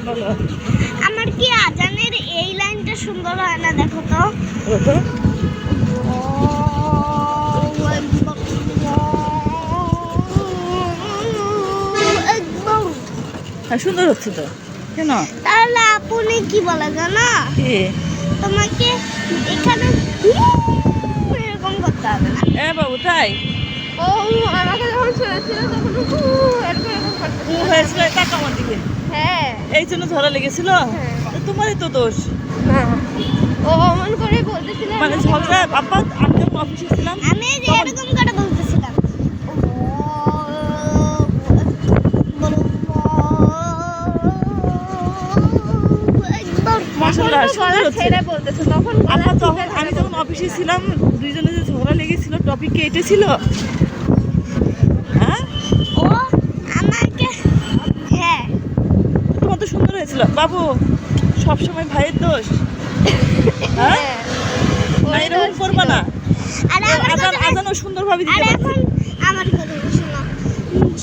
বলো। আমার কি আজানের এই লাইনটা সুন্দর হয় না? দেখো তো। হ্যাঁ সুন্দর হচ্ছে তো। কেন? তাহলে আপনি কি বলে জানো? কি? তোমাকে এখানে এরকম করতে হবে না। বাবু তাই? ও আমাকে যখন শুনেছিল তখন এরকম করতে হয়েছিল কাকা আমার দিকে। হ্যাঁ এই জন্য ঝড়া লেগেছিল। তো তোমারই তো দোষ। না ও অমন করে বলতেছিল মানে ঝগড়া আব্বা আমি যখন অফিসে ছিলাম আমি যে এরকম করে বলতেছিলাম। মাশাআল্লাহ সুন্দর হচ্ছে। ছেড়ে বলতেছে তখন আব্বা তখন আমি যখন অফিসে ছিলাম দুইজনে যে ঝগড়া লেগেছিল টপিকে এটা ছিল। হ্যাঁ ও আমাকে হ্যাঁ তোমার তো সুন্দর হয়েছিল বাবু। সবসময় ভাইয়ের দোষ। হ্যাঁ না এরকম করবা না। আরে আমার কথা আজানও সুন্দরভাবে দিতে আরে পারছি। এখন আমার কথা শোনো।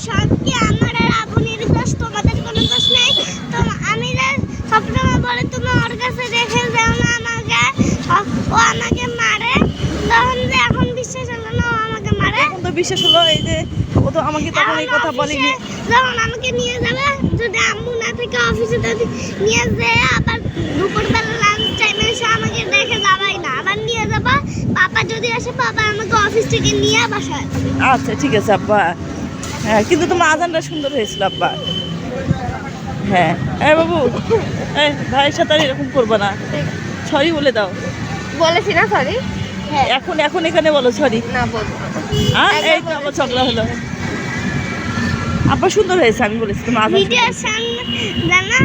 সব কি আমার আর আপনির দোষ? তোমাদের কোনো দোষ নেই তো? আমি যে সবসময় বলে তুমি ওর কাছে রেখে যাও না আমাকে, ও আমাকে মারে, তখন যে এখন বিশ্বাস হলো না ও আমাকে মারে। এখন তো বিশ্বাস হলো এই যে ও তো আমাকে তখন এই কথা বলেনি। যখন আমাকে নিয়ে যাবে, যদি আম্মু না থেকে অফিসে যদি নিয়ে যেয়ে আবার দুপুরবেলা লাঞ্চ টাইমে এসে আমাকে দেখে যাবাই না, আবার নিয়ে যাবা। পাপা যদি আসে পাপা আমাকে অফিস থেকে নিয়ে বাসায়। আচ্ছা ঠিক আছে আব্বা। হ্যাঁ কিন্তু তোমার আজানটা সুন্দর হয়েছিল আব্বা। হ্যাঁ বাবু ভাইয়ের সাথে আর এরকম করবো না। সরি বলে দাও। বলেছি না সরি হ্যাঁ এখন এখানে বলো সরি। না বলবো এই তো আবার ঝগড়া হলো। আব্বা সুন্দর হয়েছে আমি বলেছি তোমার আজান ভিডিওর সামনে জানা